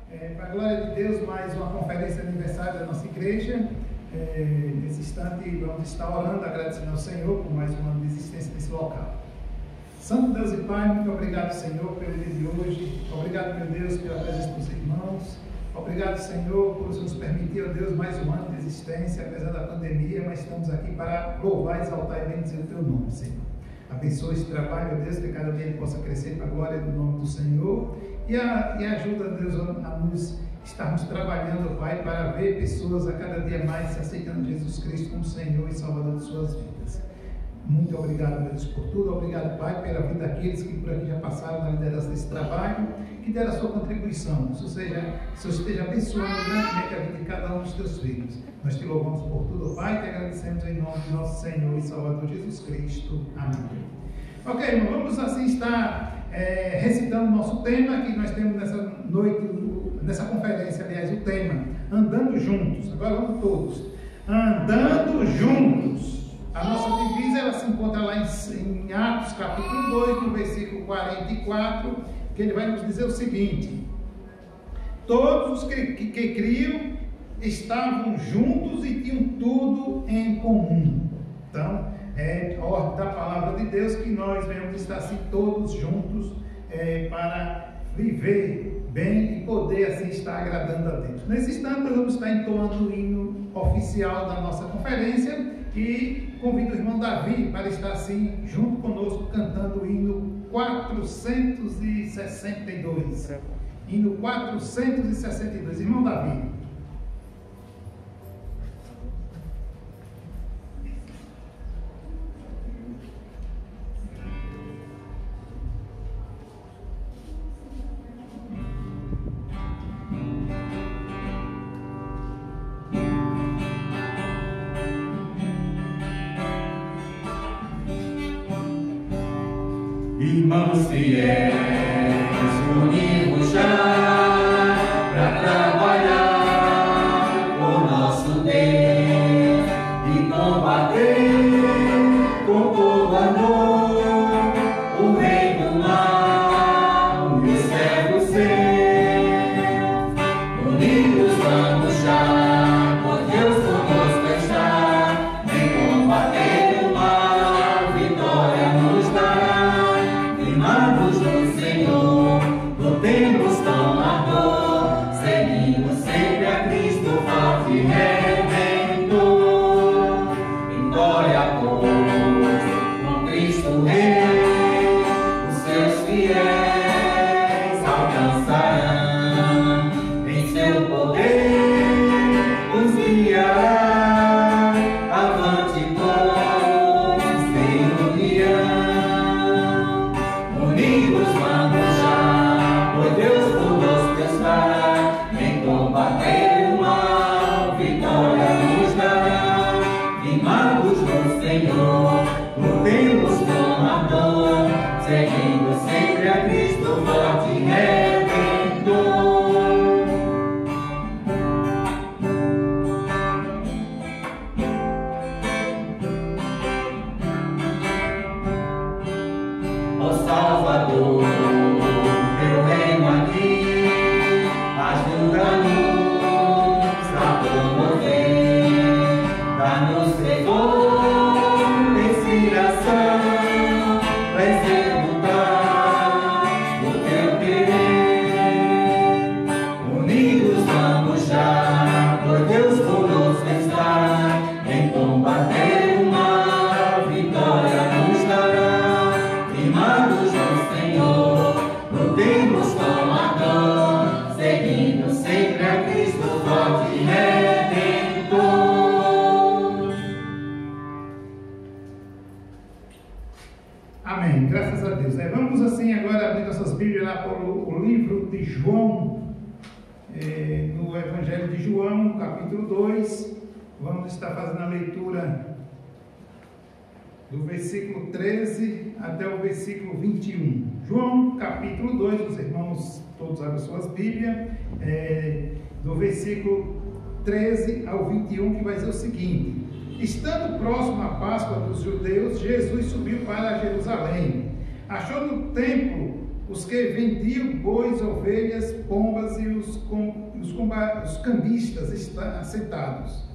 Para a glória de Deus, mais uma conferência de aniversário da nossa igreja. Nesse instante, vamos estar orando, agradecendo ao Senhor por mais um ano de existência nesse local. Santo Deus e Pai, muito obrigado, Senhor, pelo dia de hoje. Obrigado, meu Deus, pela presença dos irmãos. Obrigado, Senhor, por nos permitir, ó Deus, mais um ano de existência, apesar da pandemia, mas estamos aqui para louvar, exaltar e bendizer o Teu nome, Senhor. Abençoe esse trabalho, ó Deus, que cada dia ele possa crescer para a glória do nome do Senhor. E ajuda, Deus, a nos estarmos trabalhando, Pai, para ver pessoas a cada dia mais se aceitando Jesus Cristo como Senhor e Salvador de suas vidas. Muito obrigado, meu Deus, por tudo. Obrigado, Pai, pela vida daqueles que por aqui já passaram na liderança desse trabalho, que deram a sua contribuição. Ou seja, que o Senhor esteja abençoando grandemente a vida de cada um dos teus filhos. Nós te louvamos por tudo, Pai, e te agradecemos em nome de nosso Senhor e Salvador Jesus Cristo. Amém. Ok, irmão, vamos assim estar recitando o nosso tema, que nós temos nessa noite, nessa conferência, aliás, o tema, Andando Juntos. Agora vamos todos. Andando Juntos. A nossa divisa, ela se encontra lá em Atos, capítulo 2, no versículo 44, que ele vai nos dizer o seguinte: todos os que criam estavam juntos e tinham tudo em comum. Então, é a ordem da palavra de Deus que nós venhamos estar assim todos juntos para viver bem e poder assim estar agradando a Deus. Nesse instante nós vamos estar entoando o hino oficial da nossa conferência e convido o irmão Davi para estar assim junto conosco cantando o hino 462. Hino 462. Irmão Davi. Irmãos fiéis, unimos já para trabalhar por nosso Deus e combater com todo amor o rei do mal e o servo seu. Unidos vamos já, por Deus conosco está, em combater o mal, vitória nos dará. Firmados no Senhor, lutemos com ardor, seguimos sempre a Cristo, forte Redentor. Vitória a todos, com Cristo Rei, os seus fiéis alcançarão, em seu poder os guiará, avante todos em união. Unidos vamos já, pois Deus conosco está, em combater o mal, vitória nos dará. Firmados no Senhor, lutemos com ardor, seguindo sempre a Cristo, forte Redentor. Ó Salvador, teu reino aqui, ajuda-nos a promover, dá-nos vigor, inspiração, para executar o teu querer. Unidos vamos já, por Deus conosco está, em combater o mal, vitória nos dará. Firmados no Senhor, lutemos com ardor, seguindo sempre a Cristo, forte Redentor. Amém, graças a Deus. Vamos assim agora abrir nossas Bíblias lá para o livro de João, no Evangelho de João, capítulo 2. Vamos estar fazendo a leitura do versículo 13 até o versículo 21. João, capítulo 2, os irmãos todos abrem suas Bíblias, do versículo 13 ao 21, que vai dizer o seguinte: estando próximo à Páscoa dos judeus, Jesus subiu para Jerusalém. Achou no templo os que vendiam bois, ovelhas, pombas e os cambistas assentados.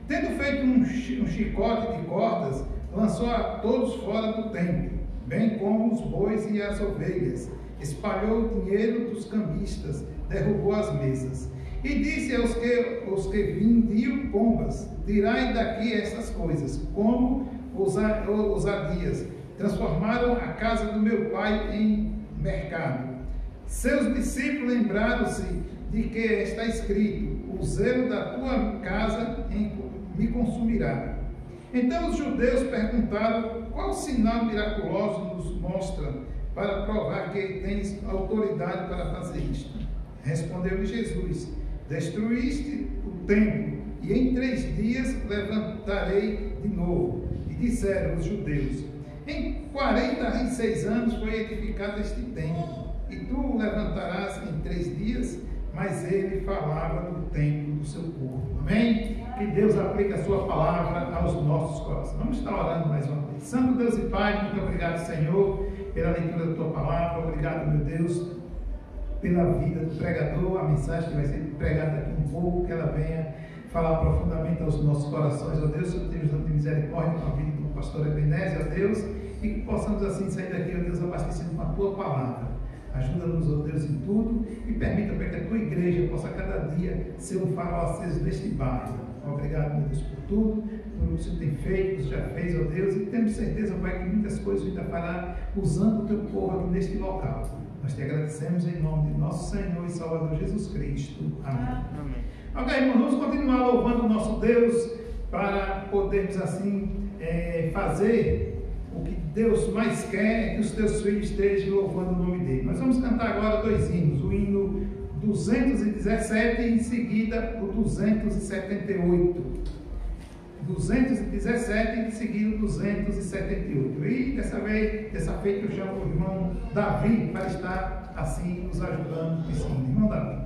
Tendo feito um chicote de cordas, lançou a todos fora do templo, bem como os bois e as ovelhas. Espalhou o dinheiro dos cambistas, derrubou as mesas. E disse aos que vendiam pombas: tirai daqui estas coisas, como ousadias. Transformaram a casa do meu pai em mercado. Seus discípulos lembraram-se de que está escrito: o zelo da tua casa me consumirá. Então os judeus perguntaram: qual sinal miraculoso nos mostra para provar que tens autoridade para fazer isto? Respondeu-lhe Jesus: destruíste o templo, e em 3 dias levantarei de novo. E disseram os judeus: em 46 anos foi edificado este templo, e tu o levantarás em 3 dias? Mas ele falava do templo do seu corpo. Amém? Que Deus aplique a sua palavra aos nossos corações. Vamos estar orando mais uma vez. Santo Deus e Pai, muito obrigado, Senhor, pela leitura da tua palavra. Obrigado, meu Deus, pela vida do pregador, a mensagem que vai ser pregada daqui um pouco, que ela venha falar profundamente aos nossos corações. Ó Deus, eu tenho de misericórdia com a vida do pastor Ebenezer, ó Deus, e que possamos assim sair daqui, ó Deus, abastecidos com a tua palavra. Ajuda-nos, ó Deus, em tudo e permita que a tua igreja possa cada dia ser um farol aceso neste bairro. Obrigado, meu Deus, por tudo, por o que o Senhor tem feito, o Senhor já fez, ó Deus, e temos certeza, Pai, que muitas coisas ainda fará usando o teu povo aqui neste local. Nós te agradecemos em nome de nosso Senhor e Salvador Jesus Cristo. Amém. Amém. Ok, irmãos, vamos continuar louvando o nosso Deus para podermos assim fazer o que Deus mais quer, é que os teus filhos estejam louvando o nome dele. Nós vamos cantar agora 2 hinos, o hino 217 e em seguida o 278. 217 e em seguida o 278. E dessa feita eu chamo o irmão Davi para estar assim nos ajudando. Irmão Davi.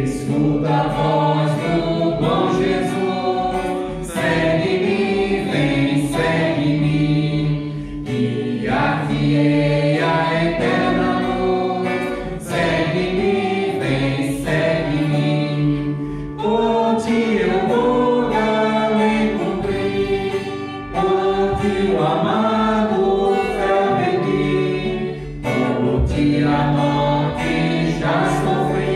Escuta a voz do bom Jesus, segue-me, vem, segue-me, guiar-te-ei a eterna luz, segue-me, vem, segue-me, por ti eu vou além cumprir, por ti o amado céu rendi, por ti a morte já sofri.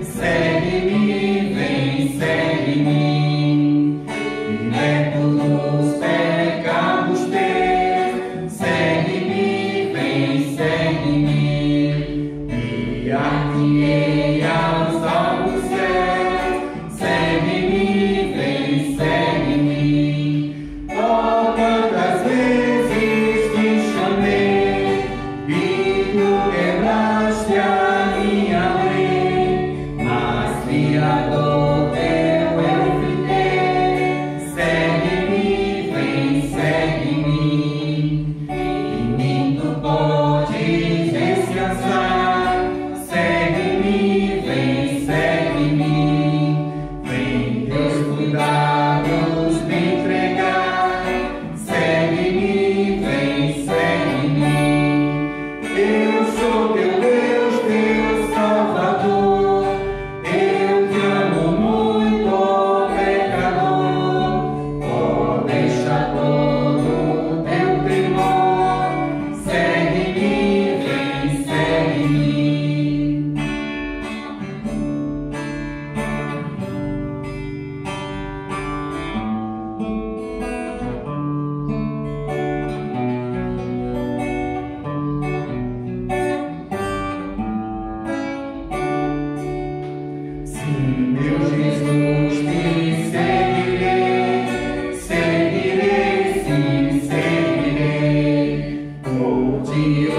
Segue-me, vem, segue-me, liberto dos pecados teus. Segue-me, vem, segue-me, guiar-te-ei aos altos céus. Segue-me, vem, segue-me, oh, quantas vezes te chamei e tu quebraste a minha lei. Criador teu eu fiquei, segue-me, vem, segue-me, em mim tu podes descansar, segue-me, vem, segue-me, vem teus cuidados me entregar, segue-me, vem, segue-me, eu sou teu Deus, teu Salvador. Meu Jesus, te seguirei, seguirei, sim, seguirei, por ti eu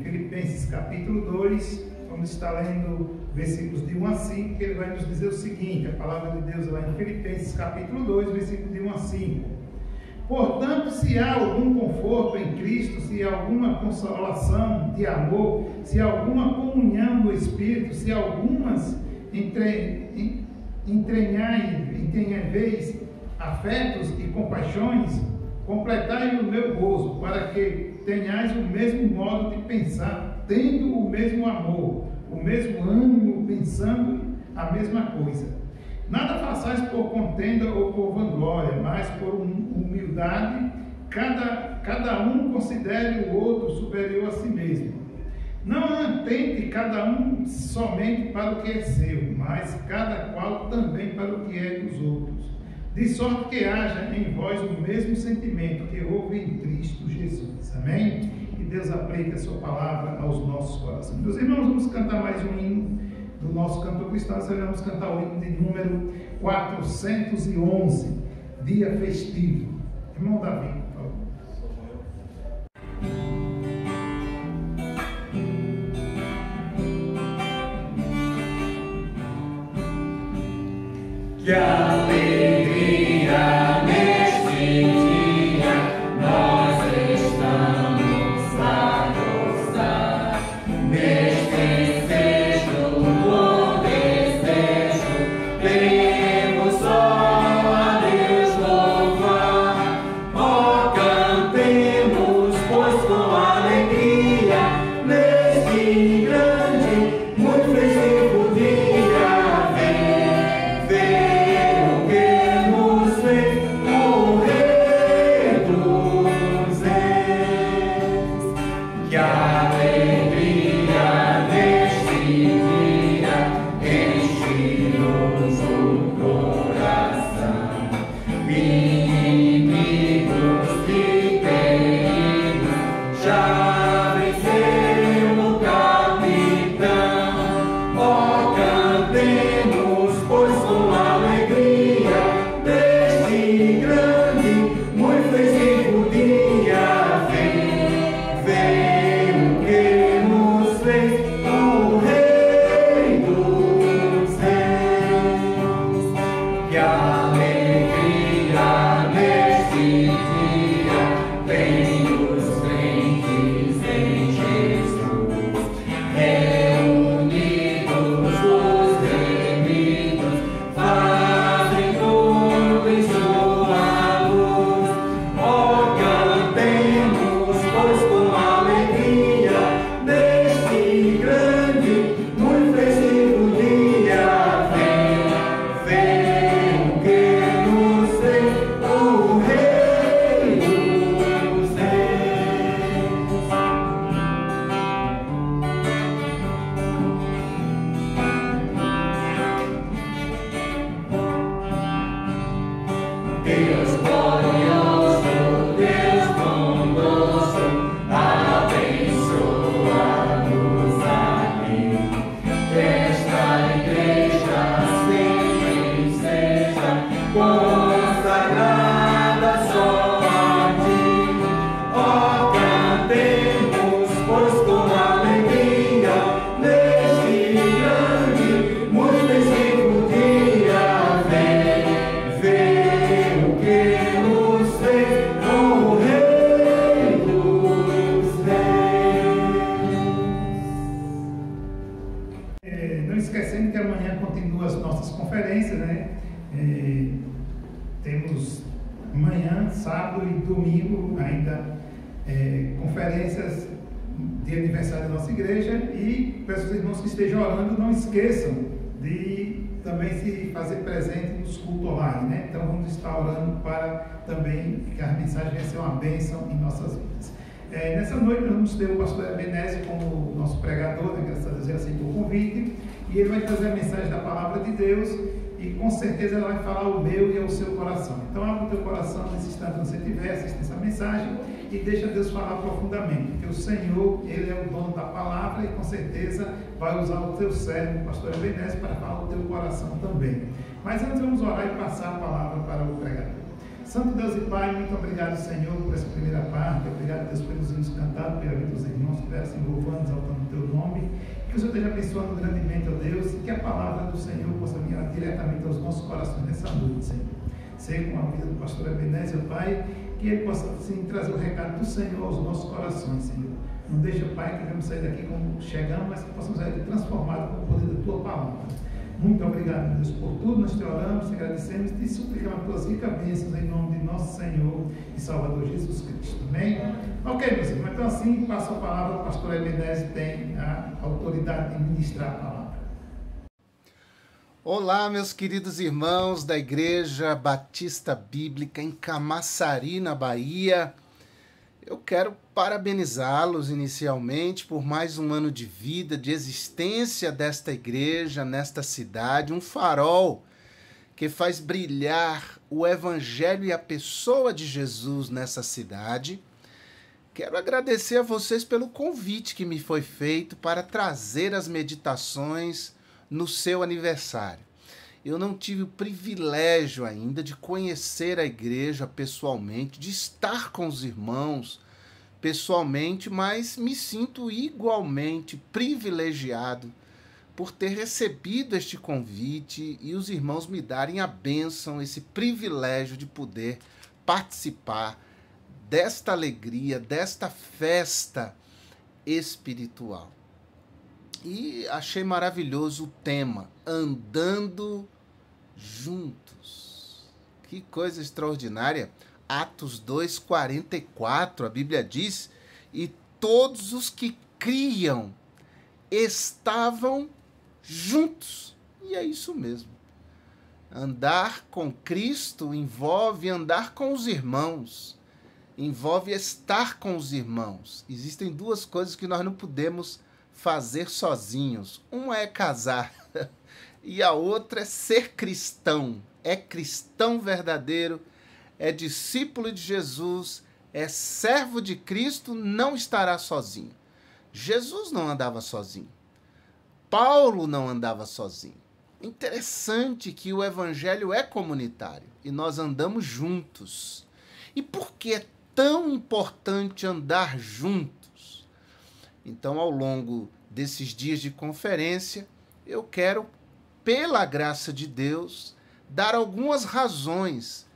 Filipenses capítulo 2, vamos estar lendo versículos de 1 a 5, que ele vai nos dizer o seguinte, a palavra de Deus lá em Filipenses capítulo 2, versículos de 1 a 5. Portanto, se há algum conforto em Cristo, se há alguma consolação de amor, se há alguma comunhão do Espírito, se há algumas entranháveis afetos e compaixões, completai o meu gozo, para que tenhais o mesmo modo de pensar, tendo o mesmo amor, o mesmo ânimo, pensando a mesma coisa. Nada façais por contenda ou por vanglória, mas por humildade, cada um considere o outro superior a si mesmo. Não atente cada um somente para o que é seu, mas cada qual também para o que é dos outros. De sorte que haja em vós o mesmo sentimento que houve em Cristo Jesus. Amém? Que Deus aplique a sua palavra aos nossos corações. Meus irmãos, vamos cantar mais um hino do nosso canto cristão. Nós vamos cantar o hino de número 411, Dia Festivo. Irmão Davi, por favor. Que alegria neste dia nós estamos a gozar. Neste sexto bom desejo temos só a Deus louvar. Ó, cantemos, pois com alegria neste grande, muito festivo dia vem. Vem, o que nos fez manhã, sábado e domingo, ainda conferências de aniversário da nossa igreja, e peço aos irmãos que estejam orando, não esqueçam de também se fazer presente nos cultos online, né? Então vamos estar orando para também que a mensagem venha ser uma bênção em nossas vidas. Nessa noite nós vamos ter o pastor Ebenezer como nosso pregador, né? Graças a Deus ele aceitou o convite, e ele vai trazer a mensagem da palavra de Deus, e com certeza ela vai falar ao meu e ao seu coração. Então abre o teu coração nesse instante que você tiver, assiste essa mensagem e deixa Deus falar profundamente, porque o Senhor, Ele é o dono da palavra, e com certeza vai usar o teu servo, o pastor Ebenezer, para falar ao teu coração também. Mas antes vamos orar e passar a palavra para o pregador. Santo Deus e Pai, muito obrigado, Senhor, por essa primeira parte. Obrigado, Deus, pelos hinos cantados, pela vida dos irmãos que estiveram se louvando, exaltando o teu nome. Que o Senhor esteja abençoando grandemente, ó Deus, e que a palavra do Senhor possa vir diretamente aos nossos corações nessa noite, Senhor. Sei com a vida do pastor Ebenezer, Pai, que ele possa, sim, trazer o recado do Senhor aos nossos corações, Senhor. Não deixa, Pai, que vamos sair daqui como chegamos, mas que possamos sair transformados com o poder da Tua palavra. Muito obrigado, meu Deus, por tudo. Nós te oramos, te agradecemos e te suplicamos pelas ricas bênçãos em nome de nosso Senhor e Salvador Jesus Cristo. Amém? Ok, meus irmãos, então assim, passo a palavra, o pastor Ebenezer tem a autoridade de ministrar a palavra. Olá, meus queridos irmãos da Igreja Batista Bíblica em Camaçari, na Bahia. Eu quero parabenizá-los inicialmente por mais um ano de vida, de existência desta igreja, nesta cidade, um farol que faz brilhar o Evangelho e a pessoa de Jesus nessa cidade. Quero agradecer a vocês pelo convite que me foi feito para trazer as meditações no seu aniversário. Eu não tive o privilégio ainda de conhecer a igreja pessoalmente, de estar com os irmãos pessoalmente, mas me sinto igualmente privilegiado por ter recebido este convite e os irmãos me darem a bênção, esse privilégio de poder participar desta alegria, desta festa espiritual. E achei maravilhoso o tema, andando juntos. Que coisa extraordinária. Atos 2:44, a Bíblia diz, e todos os que criam estavam juntos. E é isso mesmo. Andar com Cristo envolve andar com os irmãos, envolve estar com os irmãos. Existem duas coisas que nós não podemos fazer sozinhos. Uma é casar e a outra é ser cristão. É cristão verdadeiro, é discípulo de Jesus, é servo de Cristo, não estará sozinho. Jesus não andava sozinho. Paulo não andava sozinho. Interessante que o evangelho é comunitário e nós andamos juntos. E por que é tão importante andar juntos? Então, ao longo desses dias de conferência, eu quero, pela graça de Deus, dar algumas razões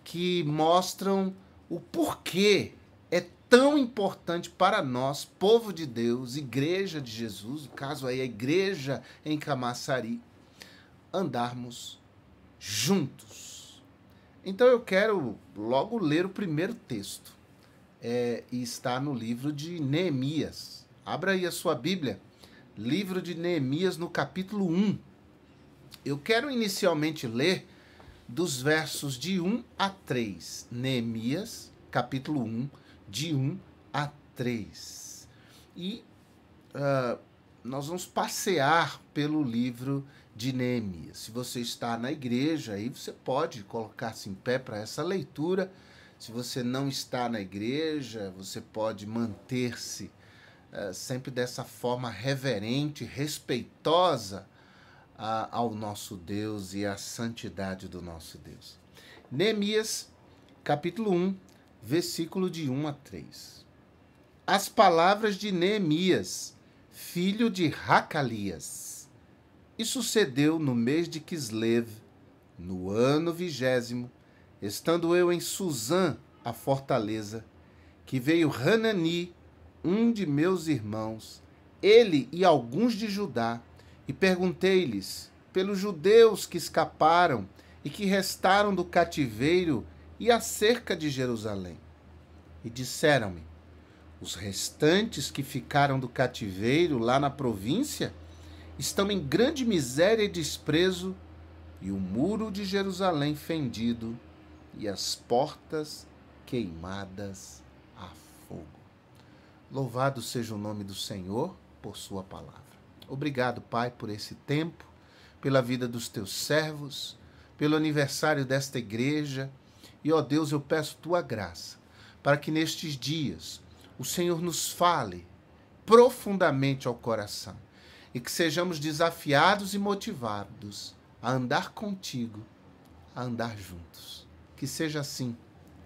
que mostram o porquê é tão importante para nós, povo de Deus, igreja de Jesus, no caso aí a igreja em Camaçari, andarmos juntos. Então eu quero logo ler o primeiro texto, e está no livro de Neemias. Abra aí a sua Bíblia, livro de Neemias, no capítulo 1. Eu quero inicialmente ler dos versos de 1 a 3. Neemias, capítulo 1, de 1 a 3. E nós vamos passear pelo livro de Neemias. Se você está na igreja, aí você pode colocar-se em pé para essa leitura. Se você não está na igreja, você pode manter-se sempre dessa forma reverente, respeitosa ao nosso Deus e à santidade do nosso Deus. Neemias, capítulo 1, versículo de 1 a 3. As palavras de Neemias, filho de Racalias. E sucedeu no mês de Quisleu, no ano 20º, estando eu em Susã, a fortaleza, que veio Hanani, um de meus irmãos, ele e alguns de Judá, e perguntei-lhes pelos judeus que escaparam e que restaram do cativeiro e acerca de Jerusalém. E disseram-me: os restantes que ficaram do cativeiro lá na província estão em grande miséria e desprezo, e o muro de Jerusalém fendido, e as portas queimadas a fogo. Louvado seja o nome do Senhor por sua palavra. Obrigado, Pai, por esse tempo, pela vida dos teus servos, pelo aniversário desta igreja. E, ó Deus, eu peço tua graça, para que nestes dias o Senhor nos fale profundamente ao coração e que sejamos desafiados e motivados a andar contigo, a andar juntos. Que seja assim,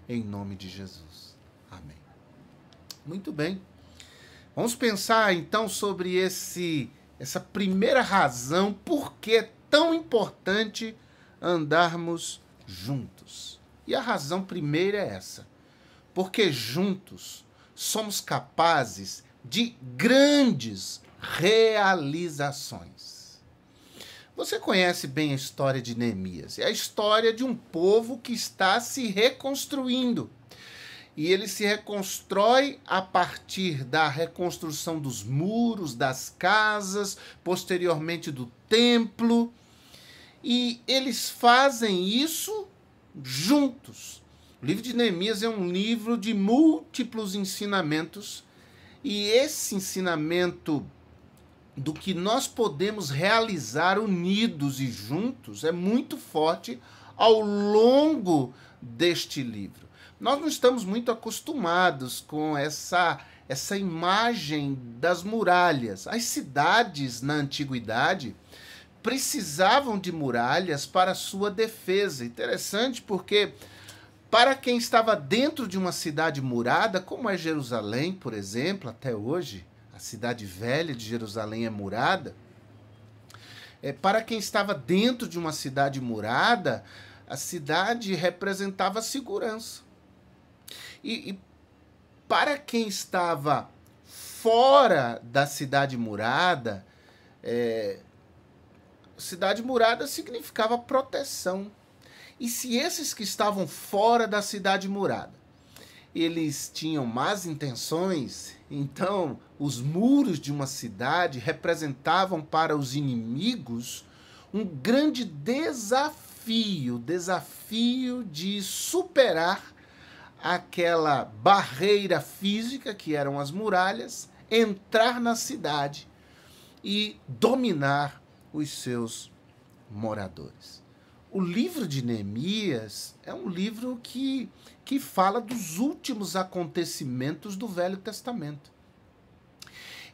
em nome de Jesus. Amém. Muito bem. Vamos pensar então sobre essa primeira razão por que é tão importante andarmos juntos. E a razão primeira é essa: porque juntos somos capazes de grandes realizações. Você conhece bem a história de Neemias. É a história de um povo que está se reconstruindo. E ele se reconstrói a partir da reconstrução dos muros, das casas, posteriormente do templo. E eles fazem isso juntos. O livro de Neemias é um livro de múltiplos ensinamentos. E esse ensinamento do que nós podemos realizar unidos e juntos é muito forte ao longo deste livro. Nós não estamos muito acostumados com essa imagem das muralhas. As cidades na antiguidade precisavam de muralhas para sua defesa. Interessante porque para quem estava dentro de uma cidade murada, como é Jerusalém, por exemplo, até hoje, a cidade velha de Jerusalém é murada. Para quem estava dentro de uma cidade murada, a cidade representava segurança. E para quem estava fora da cidade murada significava proteção. E se esses que estavam fora da cidade murada, eles tinham más intenções, então os muros de uma cidade representavam para os inimigos um grande desafio de superar aquela barreira física que eram as muralhas, entrar na cidade e dominar os seus moradores. O livro de Neemias é um livro que fala dos últimos acontecimentos do Velho Testamento.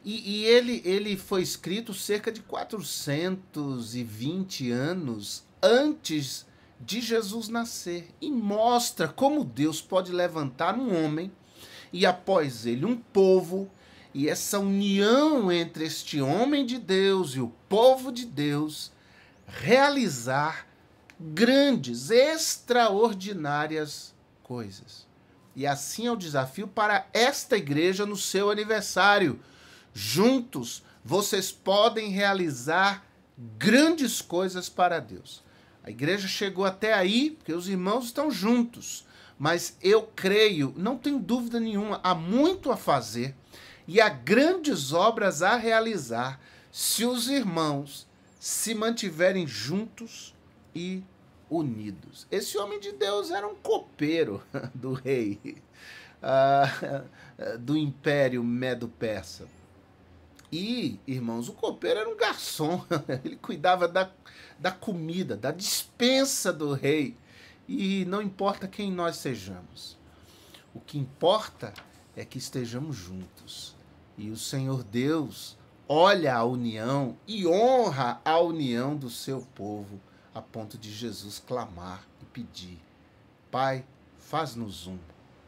E ele foi escrito cerca de 420 anos antes de Jesus nascer. E mostra como Deus pode levantar um homem e após ele um povo. E essa união entre este homem de Deus e o povo de Deus realizar grandes, extraordinárias coisas. E assim é o desafio para esta igreja no seu aniversário. Juntos, vocês podem realizar grandes coisas para Deus. A igreja chegou até aí porque os irmãos estão juntos. Mas eu creio, não tenho dúvida nenhuma, há muito a fazer e há grandes obras a realizar se os irmãos se mantiverem juntos e unidos. Esse homem de Deus era um copeiro do rei, do Império Medo-Persa. E, irmãos, o copeiro era um garçom, ele cuidava da comida, da despensa do rei. E não importa quem nós sejamos, o que importa é que estejamos juntos. E o Senhor Deus olha a união e honra a união do seu povo, a ponto de Jesus clamar e pedir: Pai, faz-nos um,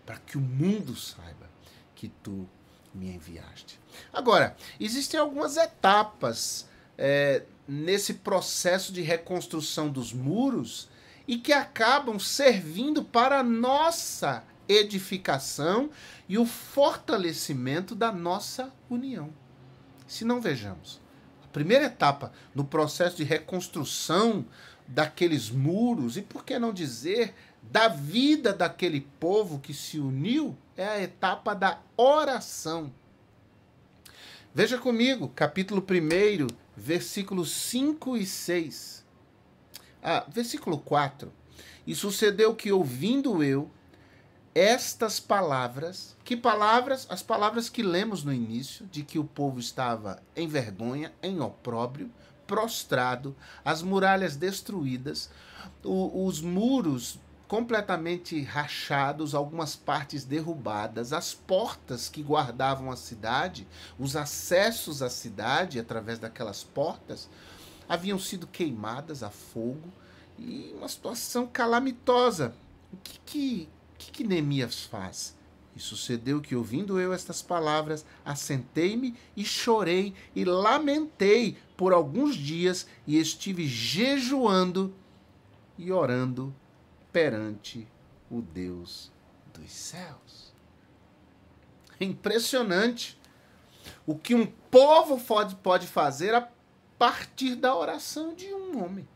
para que o mundo saiba que tu me enviaste. Agora, existem algumas etapas nesse processo de reconstrução dos muros e que acabam servindo para a nossa edificação e o fortalecimento da nossa união. Se não, vejamos. A primeira etapa no processo de reconstrução daqueles muros, e por que não dizer da vida daquele povo que se uniu é a etapa da oração. Veja comigo, capítulo 1, versículos 5 e 6. Versículo 4. E sucedeu que, ouvindo eu estas palavras, que palavras? As palavras que lemos no início, de que o povo estava em vergonha, em opróbrio, prostrado, as muralhas destruídas, os muros completamente rachados, algumas partes derrubadas, as portas que guardavam a cidade, os acessos à cidade através daquelas portas, haviam sido queimadas a fogo, e uma situação calamitosa. O que Neemias faz? E sucedeu que, ouvindo eu estas palavras, assentei-me e chorei e lamentei por alguns dias, e estive jejuando e orando perante o Deus dos céus. É impressionante o que um povo pode fazer a partir da oração de um homem.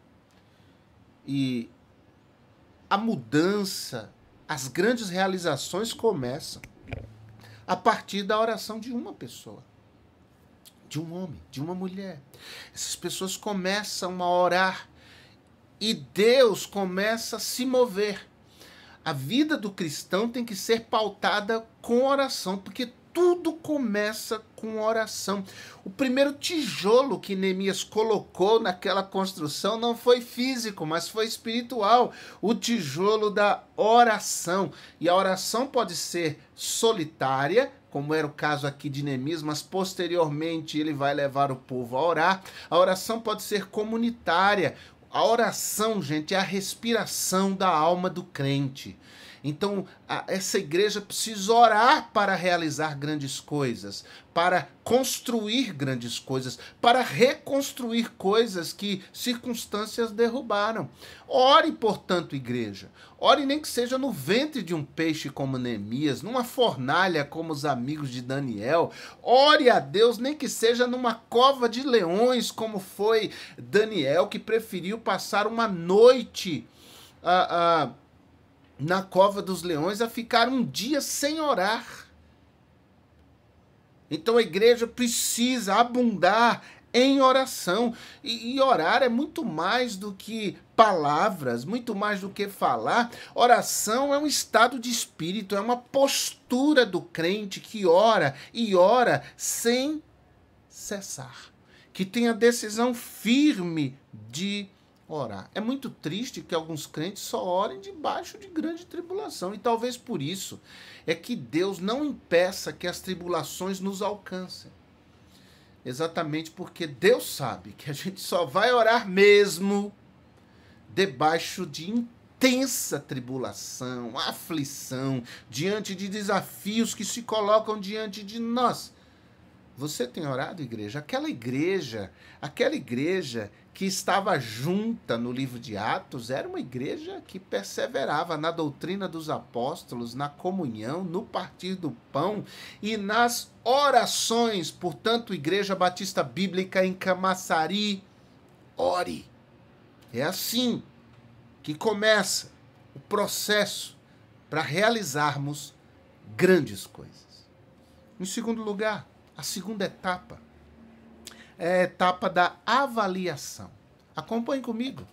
E a mudança, as grandes realizações começam a partir da oração de uma pessoa, de um homem, de uma mulher. Essas pessoas começam a orar e Deus começa a se mover. A vida do cristão tem que ser pautada com oração, porque tudo começa com oração. O primeiro tijolo que Neemias colocou naquela construção não foi físico, mas foi espiritual. O tijolo da oração. E a oração pode ser solitária, como era o caso aqui de Neemias, mas posteriormente ele vai levar o povo a orar. A oração pode ser comunitária. A oração, gente, é a respiração da alma do crente. Então, essa igreja precisa orar para realizar grandes coisas, para construir grandes coisas, para reconstruir coisas que circunstâncias derrubaram. Ore, portanto, igreja. Ore nem que seja no ventre de um peixe como Neemias, numa fornalha como os amigos de Daniel. Ore a Deus nem que seja numa cova de leões como foi Daniel, que preferiu passar uma noite na cova dos leões a ficar um dia sem orar. Então a igreja precisa abundar em oração. E orar é muito mais do que palavras, muito mais do que falar. Oração é um estado de espírito, é uma postura do crente que ora e ora sem cessar, que tem a decisão firme de orar. É muito triste que alguns crentes só orem debaixo de grande tribulação, e talvez por isso é que Deus não impeça que as tribulações nos alcancem. Exatamente porque Deus sabe que a gente só vai orar mesmo debaixo de intensa tribulação, aflição, diante de desafios que se colocam diante de nós. Você tem orado, igreja? Aquela igreja que estava junta no livro de Atos era uma igreja que perseverava na doutrina dos apóstolos, na comunhão, no partir do pão e nas orações. Portanto, Igreja Batista Bíblica em Camaçari, ore. É assim que começa o processo para realizarmos grandes coisas. Em segundo lugar, a segunda etapa é a etapa da avaliação. Acompanhe comigo.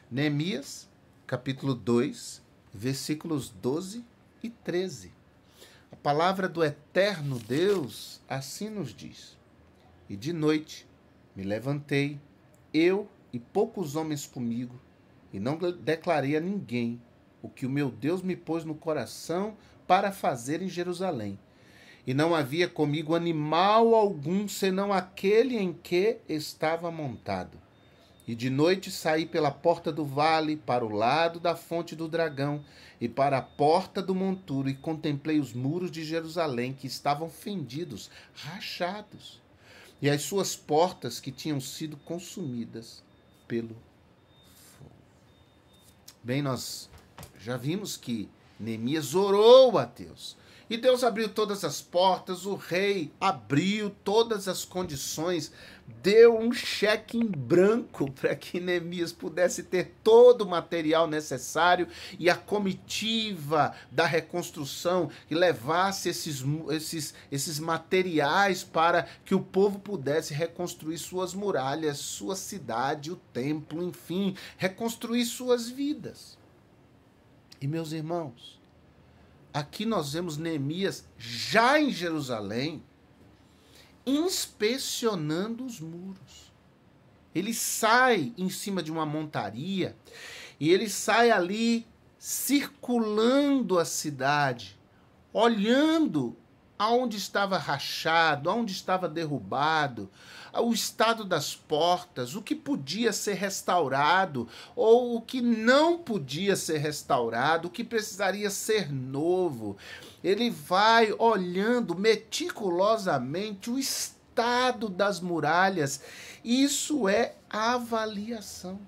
Neemias, capítulo 2, versículos 12 e 13. A palavra do eterno Deus assim nos diz: E de noite me levantei, eu e poucos homens comigo, e não declarei a ninguém o que o meu Deus me pôs no coração para fazer em Jerusalém. E não havia comigo animal algum, senão aquele em que estava montado. E de noite saí pela porta do vale, para o lado da fonte do dragão, e para a porta do monturo, e contemplei os muros de Jerusalém, que estavam fendidos, rachados, e as suas portas que tinham sido consumidas pelo fogo. Bem, nós já vimos que Neemias orou a Deus. E Deus abriu todas as portas, o rei abriu todas as condições, deu um cheque em branco para que Neemias pudesse ter todo o material necessário e a comitiva da reconstrução que levasse esses materiais para que o povo pudesse reconstruir suas muralhas, sua cidade, o templo, enfim, reconstruir suas vidas. E meus irmãos, aqui nós vemos Neemias já em Jerusalém, inspecionando os muros. Ele sai em cima de uma montaria e ele sai ali circulando a cidade, olhando aonde estava rachado, aonde estava derrubado, o estado das portas, o que podia ser restaurado ou o que não podia ser restaurado, o que precisaria ser novo. Ele vai olhando meticulosamente o estado das muralhas. Isso é avaliação.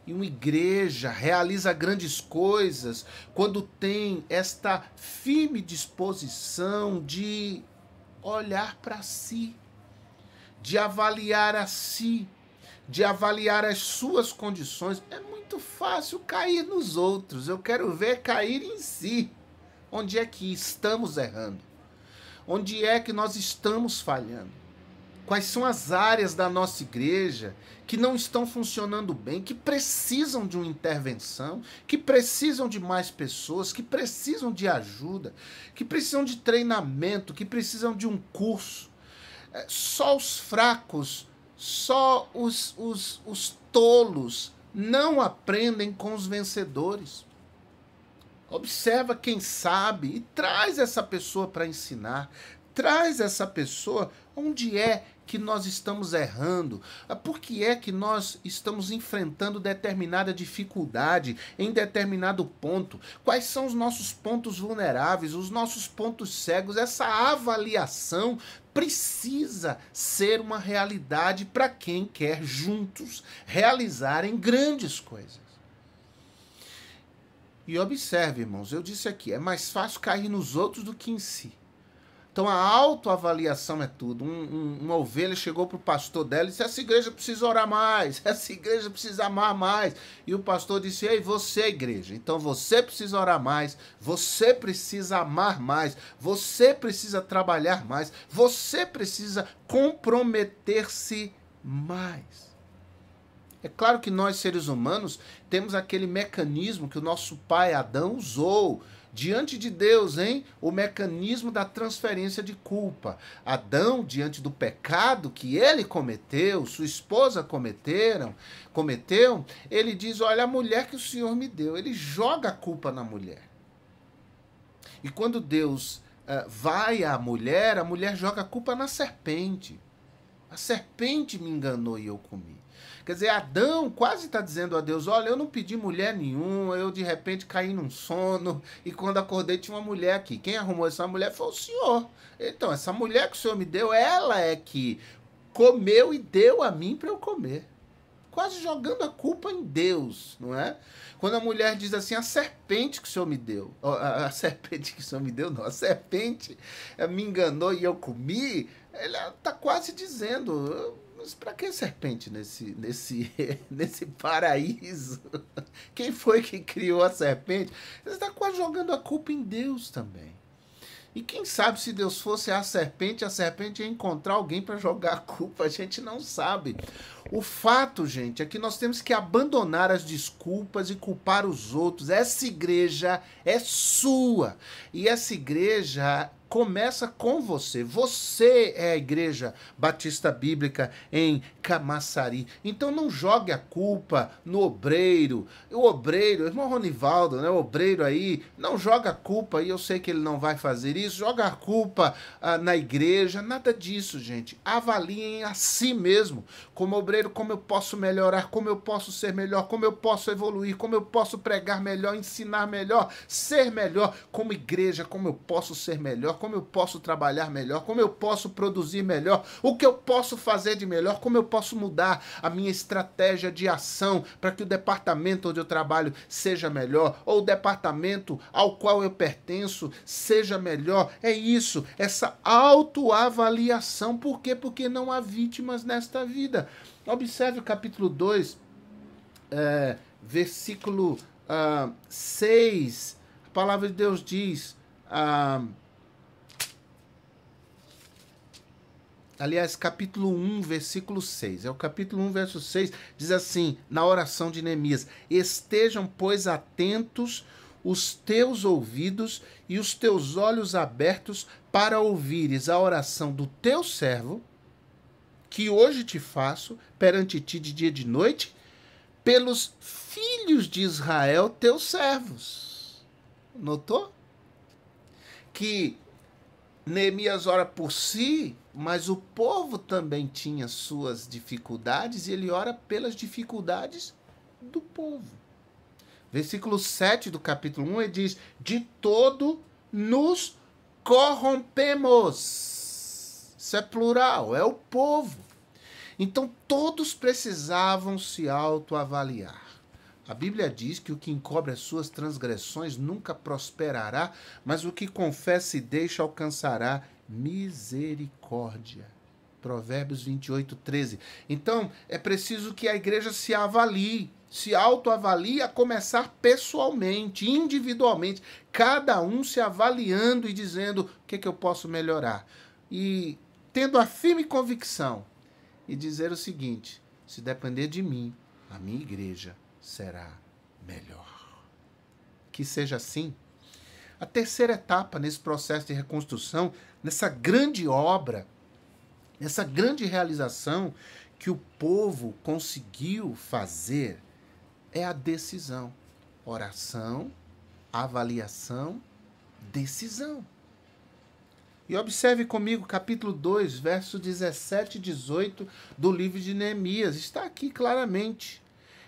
E uma igreja realiza grandes coisas quando tem esta firme disposição de olhar para si, de avaliar a si, de avaliar as suas condições. É muito fácil cair nos outros. Eu quero ver cair em si. Onde é que estamos errando? Onde é que nós estamos falhando? Quais são as áreas da nossa igreja que não estão funcionando bem, que precisam de uma intervenção, que precisam de mais pessoas, que precisam de ajuda, que precisam de treinamento, que precisam de um curso? Só os fracos, só os tolos não aprendem com os vencedores. Observa quem sabe e traz essa pessoa para ensinar. Traz essa pessoa onde é que nós estamos errando, por que é que nós estamos enfrentando determinada dificuldade em determinado ponto, quais são os nossos pontos vulneráveis, os nossos pontos cegos. Essa avaliação precisa ser uma realidade para quem quer juntos realizarem grandes coisas. E observe, irmãos, eu disse aqui, é mais fácil cair nos outros do que em si. Então a autoavaliação é tudo. Uma ovelha chegou para o pastor dela e disse: essa igreja precisa orar mais, essa igreja precisa amar mais. E o pastor disse: ei, você, igreja, então você precisa orar mais, você precisa amar mais, você precisa trabalhar mais, você precisa comprometer-se mais. É claro que nós, seres humanos, temos aquele mecanismo que o nosso pai Adão usou diante de Deus, hein? O mecanismo da transferência de culpa. Adão, diante do pecado que ele cometeu, sua esposa cometeu, ele diz: olha, a mulher que o Senhor me deu. Ele joga a culpa na mulher. E quando Deus vai à mulher, a mulher joga a culpa na serpente. A serpente me enganou e eu comi. Quer dizer, Adão quase está dizendo a Deus: olha, eu não pedi mulher nenhuma, eu de repente caí num sono e quando acordei tinha uma mulher aqui. Quem arrumou essa mulher foi o Senhor. Então, essa mulher que o Senhor me deu, ela é que comeu e deu a mim para eu comer. Quase jogando a culpa em Deus, não é? Quando a mulher diz assim: a serpente que o Senhor me deu, a serpente que o Senhor me deu, não, a serpente me enganou e eu comi, ela está quase dizendo: mas para que serpente nesse paraíso? Quem foi que criou a serpente? Você está quase jogando a culpa em Deus também. E quem sabe se Deus fosse a serpente ia encontrar alguém para jogar a culpa. A gente não sabe. O fato, gente, é que nós temos que abandonar as desculpas e culpar os outros. Essa igreja é sua. E essa igreja começa com você. Você é a Igreja Batista Bíblica em Camaçari. Então não jogue a culpa no obreiro. O obreiro, o irmão Ronivaldo, né, o obreiro aí, não joga a culpa, e eu sei que ele não vai fazer isso, joga a culpa na igreja, nada disso, gente. Avaliem a si mesmo. Como obreiro, como eu posso melhorar, como eu posso ser melhor, como eu posso evoluir, como eu posso pregar melhor, ensinar melhor, ser melhor. Como igreja, como eu posso ser melhor, como eu posso trabalhar melhor, como eu posso produzir melhor, o que eu posso fazer de melhor, como eu posso mudar a minha estratégia de ação para que o departamento onde eu trabalho seja melhor, ou o departamento ao qual eu pertenço seja melhor. É isso, essa autoavaliação. Por quê? Porque não há vítimas nesta vida. Observe o capítulo 2, versículo 6. A palavra de Deus diz... aliás, capítulo 1, versículo 6. É o capítulo 1, verso 6. Diz assim, na oração de Neemias: estejam, pois, atentos os teus ouvidos e os teus olhos abertos para ouvires a oração do teu servo, que hoje te faço perante ti de dia e de noite, pelos filhos de Israel, teus servos. Notou? Que Neemias ora por si, mas o povo também tinha suas dificuldades e ele ora pelas dificuldades do povo. Versículo 7 do capítulo 1, ele diz: de todo nos corrompemos. Isso é plural, é o povo. Então todos precisavam se autoavaliar. A Bíblia diz que o que encobre as suas transgressões nunca prosperará, mas o que confessa e deixa alcançará misericórdia. Provérbios 28, 13. Então, é preciso que a igreja se avalie, se autoavalie, a começar pessoalmente, individualmente, cada um se avaliando e dizendo o que eu posso melhorar. E tendo a firme convicção e dizer o seguinte: se depender de mim, a minha igreja será melhor. Que seja assim. A terceira etapa nesse processo de reconstrução, nessa grande obra, nessa grande realização que o povo conseguiu fazer, é a decisão. Oração, avaliação, decisão. E observe comigo capítulo 2, versos 17 e 18 do livro de Neemias. Está aqui claramente.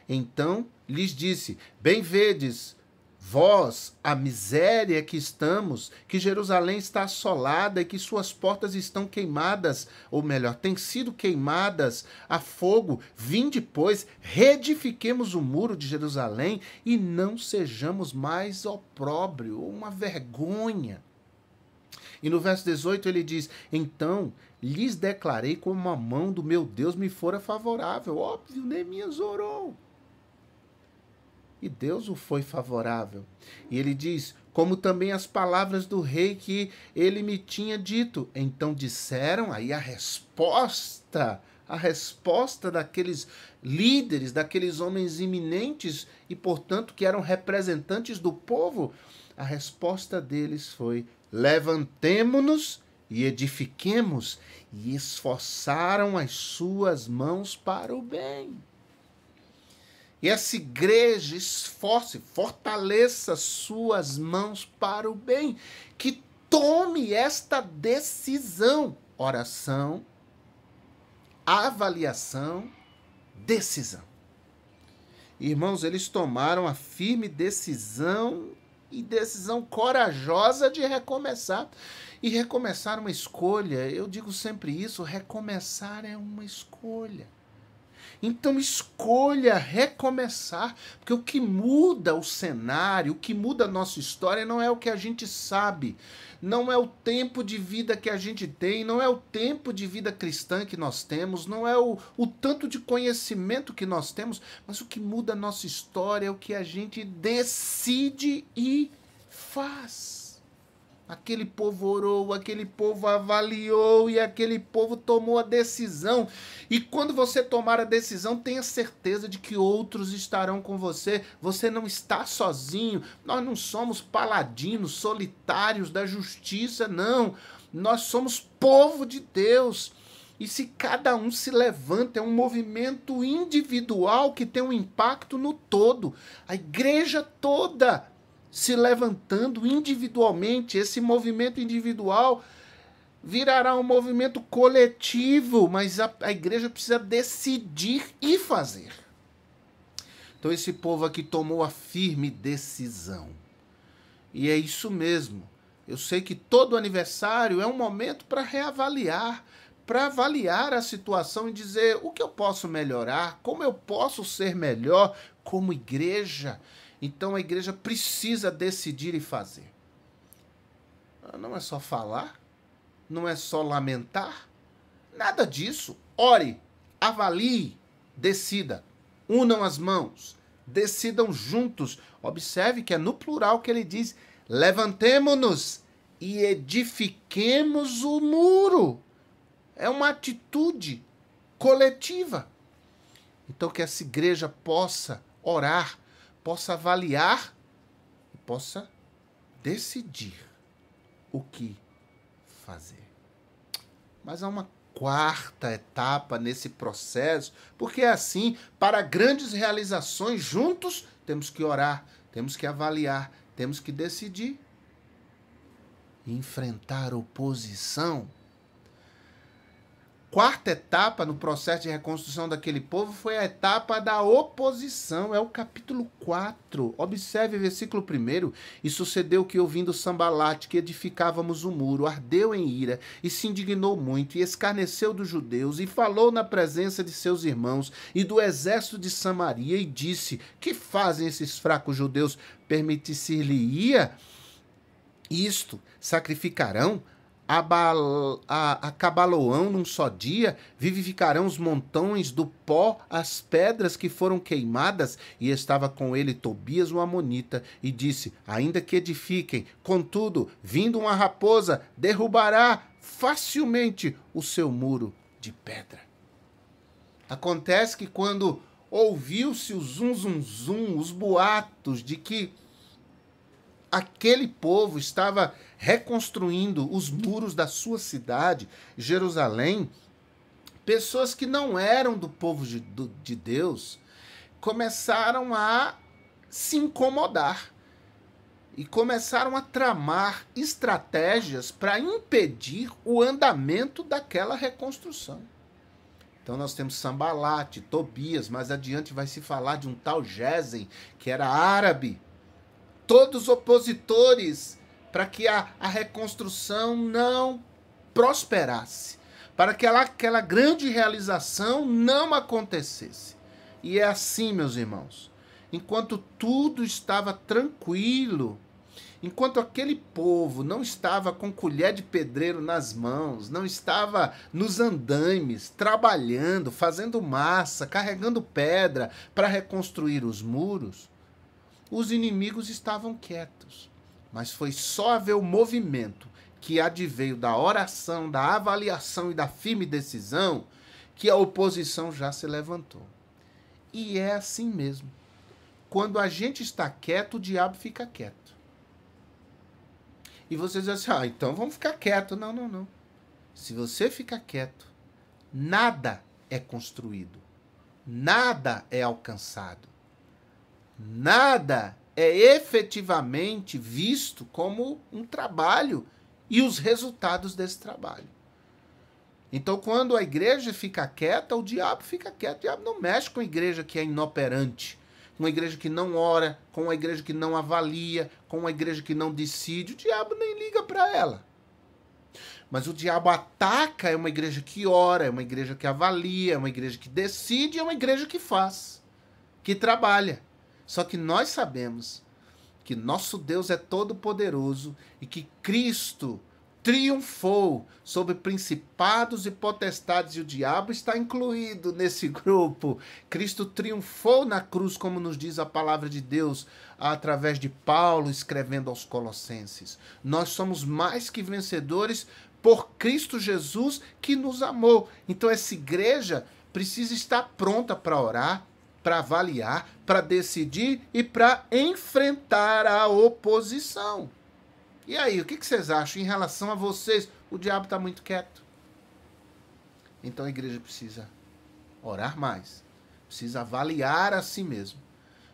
Então lhes disse: bem vedes vós a miséria que estamos, que Jerusalém está assolada e que suas portas estão queimadas, ou melhor, têm sido queimadas a fogo. Vinde, pois, reedifiquemos o muro de Jerusalém e não sejamos mais opróbrio, ou uma vergonha. E no verso 18 ele diz: então lhes declarei como a mão do meu Deus me fora favorável. Óbvio, Neemias orou. E Deus o foi favorável. E ele diz: como também as palavras do rei que ele me tinha dito. Então disseram, aí a resposta daqueles líderes, daqueles homens eminentes e, portanto, que eram representantes do povo, a resposta deles foi: levantemo-nos e edifiquemos, e esforçaram as suas mãos para o bem. E essa igreja esforce, fortaleça suas mãos para o bem, que tome esta decisão. Oração, avaliação, decisão. Irmãos, eles tomaram a firme decisão e decisão corajosa de recomeçar. E recomeçar uma escolha, eu digo sempre isso, recomeçar é uma escolha. Então escolha recomeçar, porque o que muda o cenário, o que muda a nossa história não é o que a gente sabe, não é o tempo de vida que a gente tem, não é o tempo de vida cristã que nós temos, não é o tanto de conhecimento que nós temos, mas o que muda a nossa história é o que a gente decide e faz. Aquele povo orou, aquele povo avaliou e aquele povo tomou a decisão. E quando você tomar a decisão, tenha certeza de que outros estarão com você. Você não está sozinho. Nós não somos paladinos solitários da justiça, não. Nós somos povo de Deus. E se cada um se levanta, é um movimento individual que tem um impacto no todo. A igreja toda se levantando individualmente, esse movimento individual virará um movimento coletivo, mas a igreja precisa decidir e fazer. Então esse povo aqui tomou a firme decisão. E é isso mesmo. Eu sei que todo aniversário é um momento para reavaliar, para avaliar a situação e dizer o que eu posso melhorar, como eu posso ser melhor como igreja. Então a igreja precisa decidir e fazer. Não é só falar, não é só lamentar, nada disso. Ore, avalie, decida, unam as mãos, decidam juntos. Observe que é no plural que ele diz: levantemo-nos e edifiquemos o muro. É uma atitude coletiva. Então que essa igreja possa orar, possa avaliar e possa decidir o que fazer. Mas há uma quarta etapa nesse processo, porque é assim, para grandes realizações juntos, temos que orar, temos que avaliar, temos que decidir. Enfrentar oposição. Quarta etapa no processo de reconstrução daquele povo foi a etapa da oposição. É o capítulo 4. Observe o versículo 1. E sucedeu que, ouvindo Sambalate, que edificávamos o muro, ardeu em ira e se indignou muito e escarneceu dos judeus e falou na presença de seus irmãos e do exército de Samaria e disse: que fazem esses fracos judeus? Permitir-se-lhe-ia isto? Sacrificarão a Cabaloão num só dia, vivificarão os montões do pó, as pedras que foram queimadas. E estava com ele Tobias o amonita, e disse: ainda que edifiquem, contudo, vindo uma raposa, derrubará facilmente o seu muro de pedra. Acontece que quando ouviu-se o zum, zum, zum, os boatos de que aquele povo estava reconstruindo os muros da sua cidade, Jerusalém, pessoas que não eram do povo de Deus começaram a se incomodar e começaram a tramar estratégias para impedir o andamento daquela reconstrução. Então nós temos Sambalate, Tobias, mais adiante vai se falar de um tal Gesem, que era árabe, todos opositores para que a reconstrução não prosperasse, para que aquela grande realização não acontecesse. E é assim, meus irmãos, enquanto tudo estava tranquilo, enquanto aquele povo não estava com colher de pedreiro nas mãos, não estava nos andaimes, trabalhando, fazendo massa, carregando pedra para reconstruir os muros, os inimigos estavam quietos. Mas foi só haver o movimento que adveio da oração, da avaliação e da firme decisão que a oposição já se levantou. E é assim mesmo. Quando a gente está quieto, o diabo fica quieto. E você diz assim: então vamos ficar quieto. Não, não, não. Se você ficar quieto, nada é construído. Nada é alcançado. Nada é efetivamente visto como um trabalho e os resultados desse trabalho. Então, quando a igreja fica quieta, o diabo fica quieto. O diabo não mexe com a igreja que é inoperante, com uma igreja que não ora, com uma igreja que não avalia, com uma igreja que não decide. O diabo nem liga para ela. Mas o diabo ataca é uma igreja que ora, é uma igreja que avalia, é uma igreja que decide, é uma igreja que faz, que trabalha. Só que nós sabemos que nosso Deus é todo-poderoso e que Cristo triunfou sobre principados e potestades, e o diabo está incluído nesse grupo. Cristo triunfou na cruz, como nos diz a palavra de Deus, através de Paulo escrevendo aos Colossenses. Nós somos mais que vencedores por Cristo Jesus, que nos amou. Então essa igreja precisa estar pronta para orar, para avaliar, para decidir e para enfrentar a oposição. E aí, o que vocês acham em relação a vocês? O diabo está muito quieto. Então a igreja precisa orar mais, precisa avaliar a si mesmo,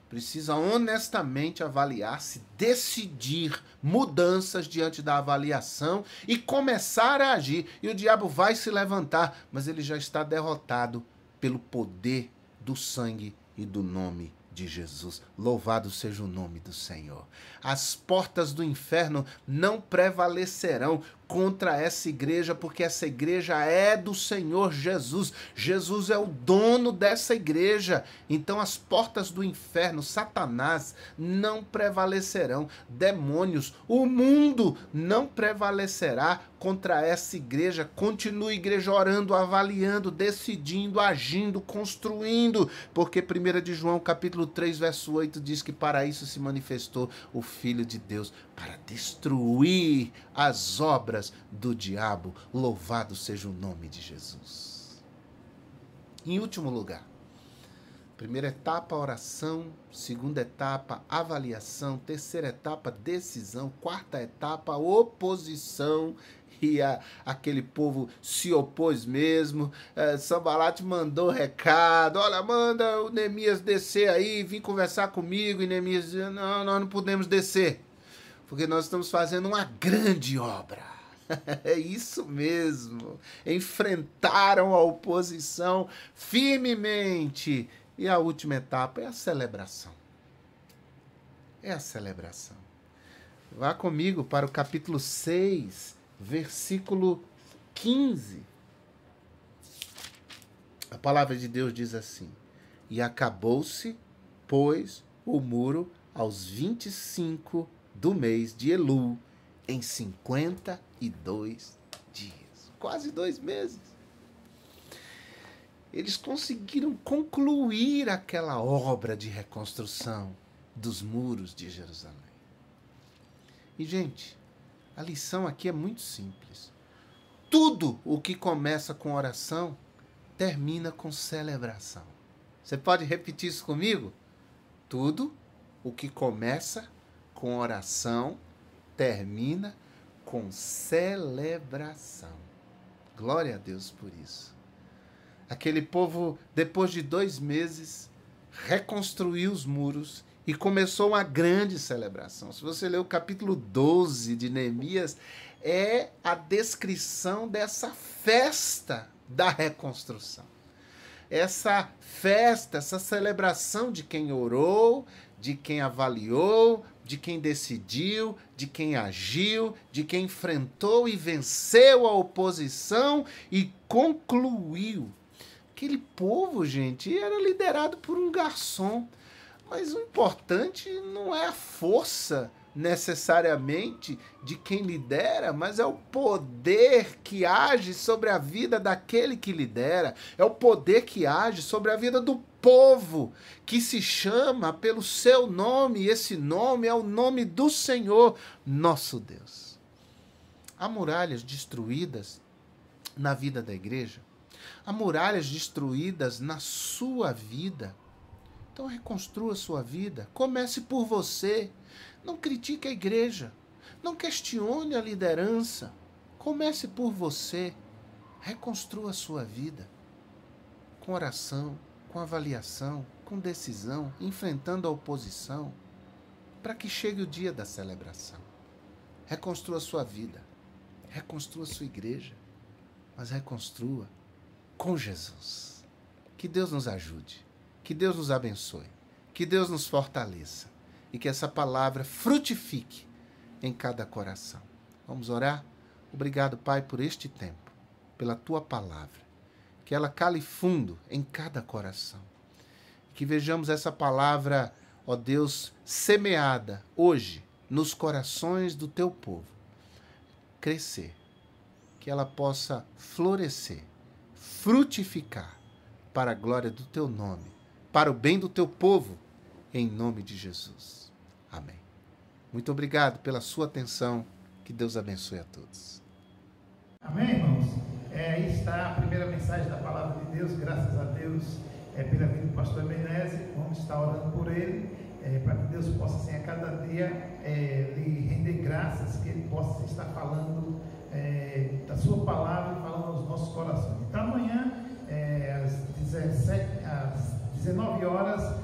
precisa honestamente avaliar, se decidir mudanças diante da avaliação e começar a agir. E o diabo vai se levantar, mas ele já está derrotado pelo poder do sangue e do nome de Jesus. Louvado seja o nome do Senhor. As portas do inferno não prevalecerão contra essa igreja, porque essa igreja é do Senhor Jesus. Jesus é o dono dessa igreja. Então as portas do inferno, Satanás, não prevalecerão. Demônios, o mundo não prevalecerá contra essa igreja. Continue, igreja, orando, avaliando, decidindo, agindo, construindo, porque 1 de João capítulo 3, verso 8 diz que para isso se manifestou o Filho de Deus, para destruir as obras do diabo. Louvado seja o nome de Jesus. Em último lugar, primeira etapa, oração. Segunda etapa, avaliação. Terceira etapa, decisão. Quarta etapa, oposição. E aquele povo se opôs mesmo. Sanbalate mandou recado: olha, manda o Neemias descer aí, vim conversar comigo. E Neemias dizia: não, nós não podemos descer, porque nós estamos fazendo uma grande obra. É isso mesmo. Enfrentaram a oposição firmemente. E a última etapa é a celebração. É a celebração. Vá comigo para o capítulo 6, versículo 15. A palavra de Deus diz assim: e acabou-se, pois, o muro aos 25 do mês de Elul, em 52 dias. Quase 2 meses. Eles conseguiram concluir aquela obra de reconstrução dos muros de Jerusalém. E, gente, a lição aqui é muito simples. Tudo o que começa com oração termina com celebração. Você pode repetir isso comigo? Tudo o que começa com oração termina com celebração. Glória a Deus por isso. Aquele povo, depois de 2 meses, reconstruiu os muros e começou uma grande celebração. Se você ler o capítulo 12 de Neemias, é a descrição dessa festa da reconstrução. Essa festa, essa celebração de quem orou, de quem avaliou, de quem decidiu, de quem agiu, de quem enfrentou e venceu a oposição e concluiu. Aquele povo, gente, era liderado por um garçom. Mas o importante não é a força necessariamente de quem lidera, mas é o poder que age sobre a vida daquele que lidera. É o poder que age sobre a vida do povo que se chama pelo seu nome. E esse nome é o nome do Senhor, nosso Deus. Há muralhas destruídas na vida da igreja. Há muralhas destruídas na sua vida. Então reconstrua a sua vida. Comece por você. Não critique a igreja. Não questione a liderança. Comece por você. Reconstrua a sua vida. Com oração, com avaliação, com decisão, enfrentando a oposição, para que chegue o dia da celebração. Reconstrua a sua vida. Reconstrua a sua igreja. Mas reconstrua com Jesus. Que Deus nos ajude. Que Deus nos abençoe. Que Deus nos fortaleça. E que essa palavra frutifique em cada coração. Vamos orar? Obrigado, Pai, por este tempo, pela Tua palavra. Que ela cale fundo em cada coração. Que vejamos essa palavra, ó Deus, semeada hoje nos corações do Teu povo. Crescer. Que ela possa florescer, frutificar para a glória do Teu nome, para o bem do Teu povo, em nome de Jesus. Amém. Muito obrigado pela sua atenção. Que Deus abençoe a todos. Amém, irmãos? Aí está a primeira mensagem da palavra de Deus. Graças a Deus pela vida do pastor Ebeneze. Vamos estar orando por ele, para que Deus possa, assim, a cada dia lhe render graças, que ele possa estar falando da sua palavra e falando aos nossos corações. Então amanhã, às 19 horas,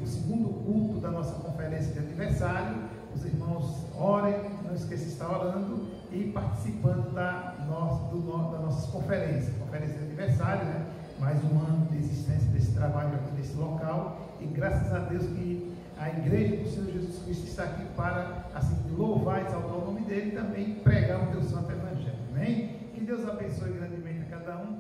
o segundo culto da nossa conferência de aniversário. Os irmãos orem, não esqueça de estar orando e participando das nossas conferências de aniversário, né? mais um ano de existência desse trabalho aqui nesse local, e graças a Deus que a igreja do Senhor Jesus Cristo está aqui para, assim, louvar e exaltar o nome dele e também pregar o teu santo evangelho. Amém? Que Deus abençoe grandemente a cada um.